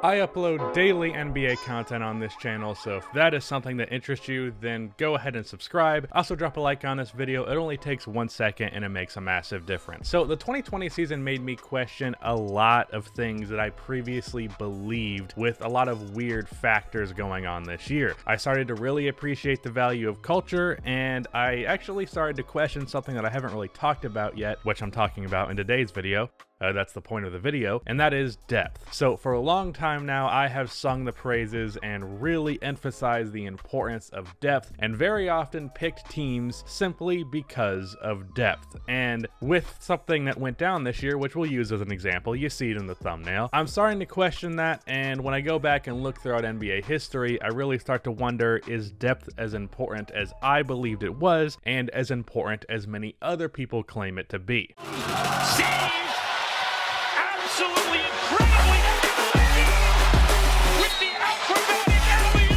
I upload daily NBA content on this channel, so if that is something that interests you, then go ahead and subscribe. Also drop a like on this video. It only takes 1 second and it makes a massive difference. So the 2020 season made me question a lot of things that I previously believed, with a lot of weird factors going on this year. I started to really appreciate the value of culture, and I actually started to question something that I haven't really talked about yet, which I'm talking about in today's video. That's the point of the video, and that is depth. So for a long time now, I have sung the praises and really emphasized the importance of depth, and very often picked teams simply because of depth. And with something that went down this year, which we'll use as an example, you see it in the thumbnail, I'm starting to question that. And when I go back and look throughout NBA history, I really start to wonder, is depth as important as I believed it was, and as important as many other people claim it to be? Absolutely incredibly with the acrobatic alley-oop.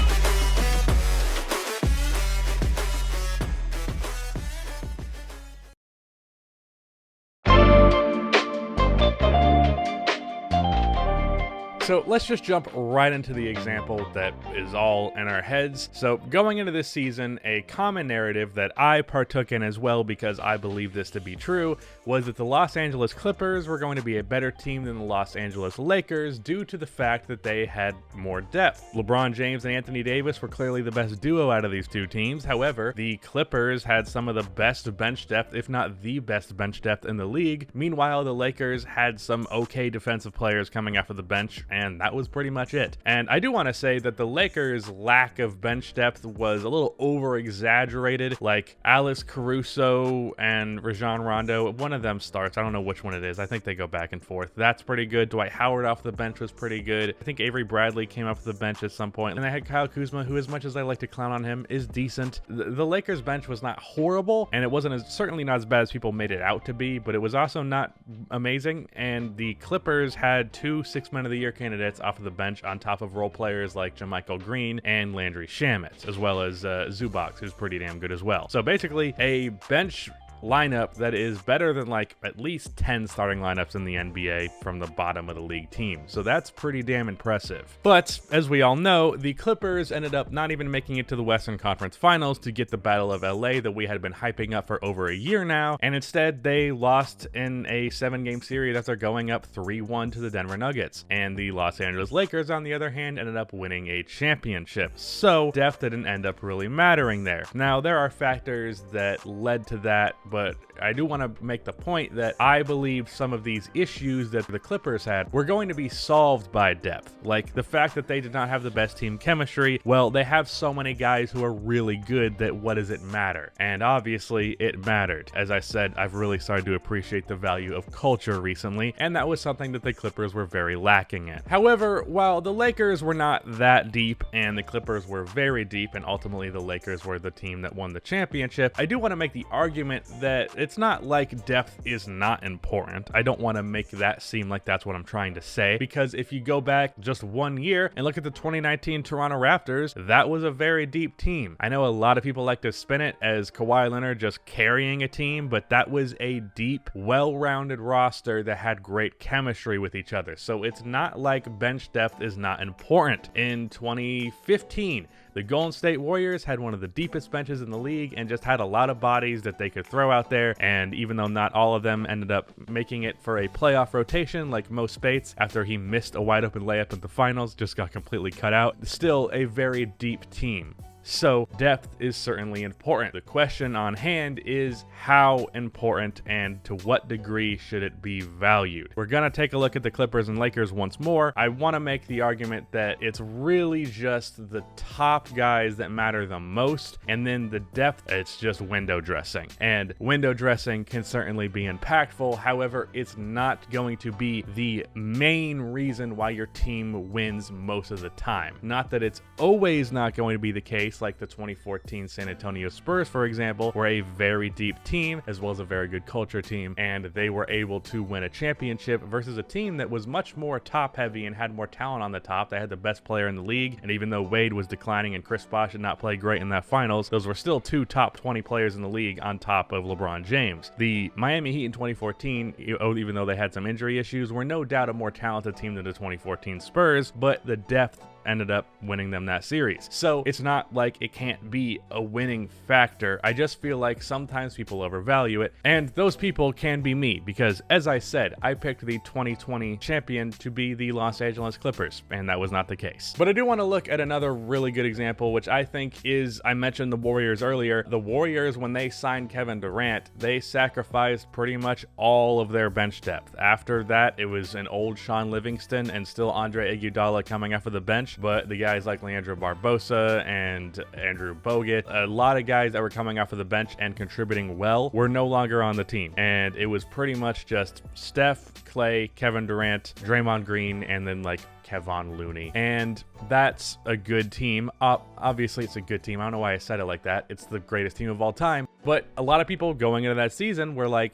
So let's just jump right into the example that is all in our heads. So going into this season, a common narrative that I partook in as well, because I believe this to be true, was that the Los Angeles Clippers were going to be a better team than the Los Angeles Lakers due to the fact that they had more depth. LeBron James and Anthony Davis were clearly the best duo out of these two teams. However, the Clippers had some of the best bench depth, if not the best bench depth in the league. Meanwhile, the Lakers had some okay defensive players coming off of the bench, and that was pretty much it. And I do want to say that the Lakers' lack of bench depth was a little over-exaggerated. Like Alex Caruso and Rajon Rondo, one of them starts. I don't know which one it is. I think they go back and forth. That's pretty good. Dwight Howard off the bench was pretty good. I think Avery Bradley came off the bench at some point. And I had Kyle Kuzma, who, as much as I like to clown on him, is decent. The Lakers' bench was not horrible, and it wasn't certainly not as bad as people made it out to be, but it was also not amazing. And the Clippers had two Sixth Man of the Year candidates off of the bench, on top of role players like JaMychal Green and Landry Shamet, as well as Zubac, who's pretty damn good as well. So basically a bench lineup that is better than like at least 10 starting lineups in the NBA from the bottom of the league team. So that's pretty damn impressive. But as we all know, the Clippers ended up not even making it to the Western Conference Finals to get the Battle of LA that we had been hyping up for over a year now, and instead they lost in a 7-game series after going up 3-1 to the Denver Nuggets. And the Los Angeles Lakers, on the other hand, ended up winning a championship. So depth didn't end up really mattering there. Now, there are factors that led to that, but I do want to make the point that I believe some of these issues that the Clippers had were going to be solved by depth. Like the fact that they did not have the best team chemistry. Well, they have so many guys who are really good that what does it matter? And obviously it mattered. As I said, I've really started to appreciate the value of culture recently, and that was something that the Clippers were very lacking in. However, while the Lakers were not that deep and the Clippers were very deep, and ultimately the Lakers were the team that won the championship, I do want to make the argument that it's not like depth is not important. I don't want to make that seem like that's what I'm trying to say, because if you go back just 1 year and look at the 2019 Toronto Raptors, that was a very deep team. I know a lot of people like to spin it as Kawhi Leonard just carrying a team, but that was a deep, well-rounded roster that had great chemistry with each other. So it's not like bench depth is not important. In 2015, the Golden State Warriors had one of the deepest benches in the league and just had a lot of bodies that they could throw out there. And even though not all of them ended up making it for a playoff rotation like Mo Spates, after he missed a wide open layup in the finals, just got completely cut out, still a very deep team. So depth is certainly important. The question on hand is how important and to what degree should it be valued? We're going to take a look at the Clippers and Lakers once more. I want to make the argument that it's really just the top guys that matter the most, and then the depth, it's just window dressing. And window dressing can certainly be impactful. However, it's not going to be the main reason why your team wins most of the time. Not that it's always not going to be the case, case like the 2014 San Antonio Spurs, for example, were a very deep team as well as a very good culture team, and they were able to win a championship versus a team that was much more top heavy and had more talent on the top. They had the best player in the league, and even though Wade was declining and Chris Bosh did not play great in that finals, those were still two top 20 players in the league on top of LeBron James. The Miami Heat in 2014, even though they had some injury issues, were no doubt a more talented team than the 2014 Spurs, but the depth ended up winning them that series. So it's not like it can't be a winning factor. I just feel like sometimes people overvalue it, and those people can be me, because as I said, I picked the 2020 champion to be the Los Angeles Clippers, and that was not the case. But I do want to look at another really good example, which I think is, I mentioned the Warriors earlier. The Warriors, when they signed Kevin Durant, they sacrificed pretty much all of their bench depth. After that, it was an old Sean Livingston and still Andre Iguodala coming off of the bench, but the guys like Leandro Barbosa and Andrew Bogut, a lot of guys that were coming off of the bench and contributing well, were no longer on the team. And it was pretty much just Steph, Clay, Kevin Durant, Draymond Green, and then like Kevon Looney. And that's a good team. Obviously, it's a good team. I don't know why I said it like that. It's the greatest team of all time. But a lot of people going into that season were like,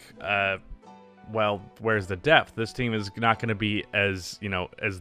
well, where's the depth? This team is not going to be as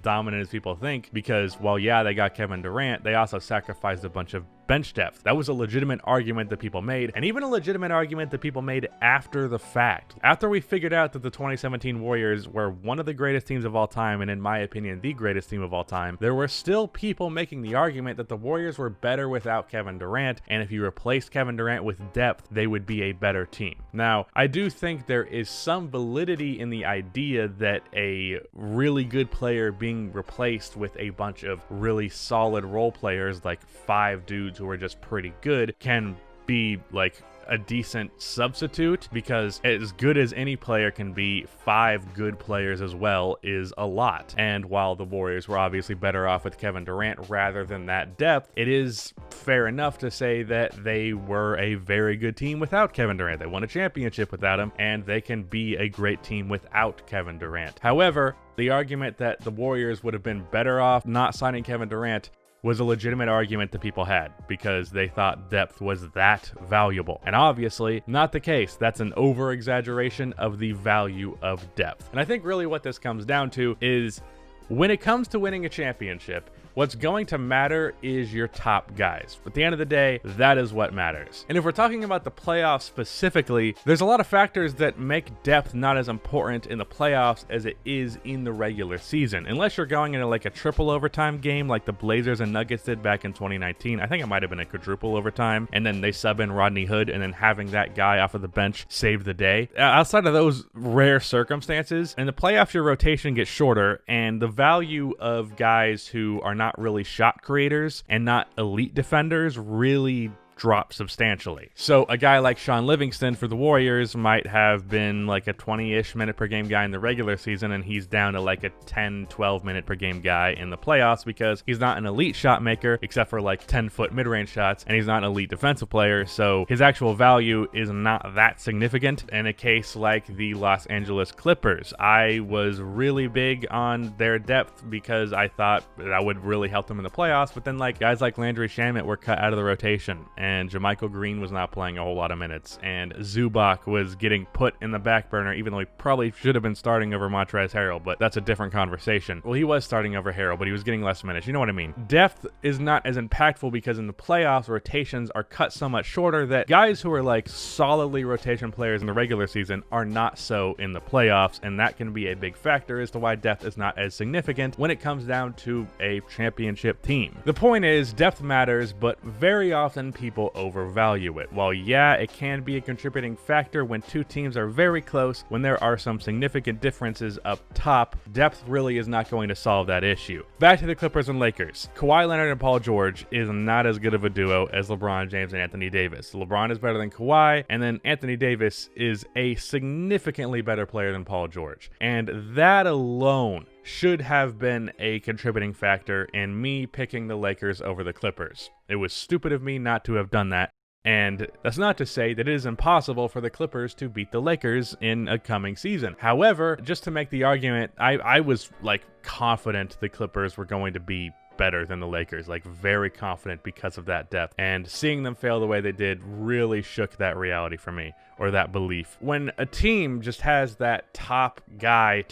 dominant as people think, because while, yeah, they got Kevin Durant, they also sacrificed a bunch of bench depth. That was a legitimate argument that people made, and even a legitimate argument that people made after the fact. After we figured out that the 2017 Warriors were one of the greatest teams of all time, and in my opinion, the greatest team of all time, there were still people making the argument that the Warriors were better without Kevin Durant, and if you replaced Kevin Durant with depth, they would be a better team. Now, I do think there is some validity in the idea that a really good player being replaced with a bunch of really solid role players, like 5 dudes who are just pretty good, can be like a decent substitute, because as good as any player can be, 5 good players as well is a lot. And while the Warriors were obviously better off with Kevin Durant rather than that depth, it is fair enough to say that they were a very good team without Kevin Durant. They won a championship without him, and they can be a great team without Kevin Durant. However, the argument that the Warriors would have been better off not signing Kevin Durant was a legitimate argument that people had, because they thought depth was that valuable. And obviously, not the case. That's an over-exaggeration of the value of depth. And I think really what this comes down to is, when it comes to winning a championship, what's going to matter is your top guys. At the end of the day, that is what matters. And if we're talking about the playoffs specifically, there's a lot of factors that make depth not as important in the playoffs as it is in the regular season. Unless you're going into like a triple overtime game like the Blazers and Nuggets did back in 2019. I think it might have been a quadruple overtime, and then they sub in Rodney Hood, and then having that guy off of the bench save the day. Outside of those rare circumstances, in the playoffs, your rotation gets shorter, and the value of guys who are not really shot creators and not elite defenders really drop substantially. So a guy like Sean Livingston for the Warriors might have been like a 20-ish minute per game guy in the regular season, and he's down to like a 10-12 minute per game guy in the playoffs, because he's not an elite shot maker except for like 10-foot mid-range shots, and he's not an elite defensive player, so his actual value is not that significant. In a case like the Los Angeles Clippers, I was really big on their depth because I thought that would really help them in the playoffs, but then like guys like Landry Shamet were cut out of the rotation, and JaMychal Green was not playing a whole lot of minutes, and Zubac was getting put in the back burner, even though he probably should have been starting over Montrezl Harrell, but that's a different conversation. Well, he was starting over Harrell, but he was getting less minutes. You know what I mean? Depth is not as impactful because in the playoffs, rotations are cut so much shorter that guys who are like solidly rotation players in the regular season are not so in the playoffs, and that can be a big factor as to why depth is not as significant when it comes down to a championship team. The point is, depth matters, but very often people overvalue it. While yeah, it can be a contributing factor when two teams are very close, when there are some significant differences up top, depth really is not going to solve that issue. Back to the Clippers and Lakers. Kawhi Leonard and Paul George is not as good of a duo as LeBron James and Anthony Davis. LeBron is better than Kawhi, and then Anthony Davis is a significantly better player than Paul George. And that alone should have been a contributing factor in me picking the Lakers over the Clippers. It was stupid of me not to have done that. And that's not to say that it is impossible for the Clippers to beat the Lakers in a coming season. However, just to make the argument, I was like confident the Clippers were going to be better than the Lakers, like very confident because of that depth. And seeing them fail the way they did really shook that reality for me, or that belief. When a team just has that top guy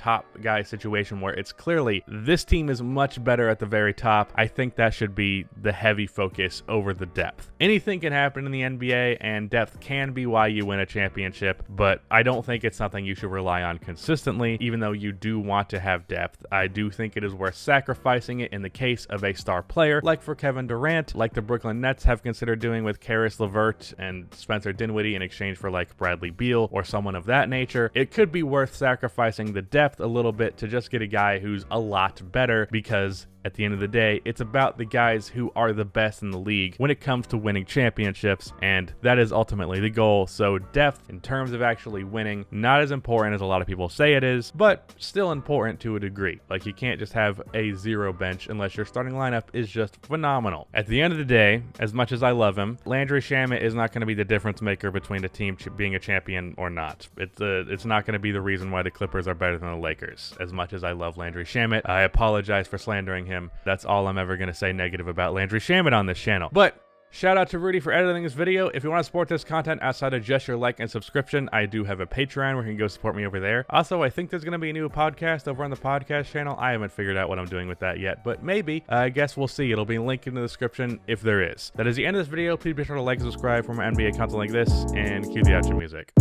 situation where it's clearly this team is much better at the very top, I think that should be the heavy focus over the depth. Anything can happen in the NBA, and depth can be why you win a championship, but I don't think it's something you should rely on consistently. Even though you do want to have depth, I do think it is worth sacrificing it in the case of a star player, like for Kevin Durant, like the Brooklyn Nets have considered doing with Karis LeVert and Spencer Dinwiddie in exchange for like Bradley Beal or someone of that nature. It could be worth sacrificing the depth a little bit to just get a guy who's a lot better, because at the end of the day, it's about the guys who are the best in the league when it comes to winning championships, and that is ultimately the goal. So depth in terms of actually winning, not as important as a lot of people say it is, but still important to a degree. Like, you can't just have a zero bench unless your starting lineup is just phenomenal. At the end of the day, as much as I love him, Landry Shamet is not going to be the difference maker between a team being a champion or not. It's not going to be the reason why the Clippers are better than the Lakers. As much as I love Landry Shamet, I apologize for slandering him. That's all I'm ever going to say negative about Landry Shamet on this channel. But shout out to Rudy for editing this video. If you want to support this content outside of just your like and subscription, I do have a Patreon where you can go support me over there. Also, I think there's going to be a new podcast over on the podcast channel. I haven't figured out what I'm doing with that yet, but maybe. I guess we'll see. It'll be linked in the description if there is. That is the end of this video. Please be sure to like and subscribe for more NBA content like this, and cue the outro music.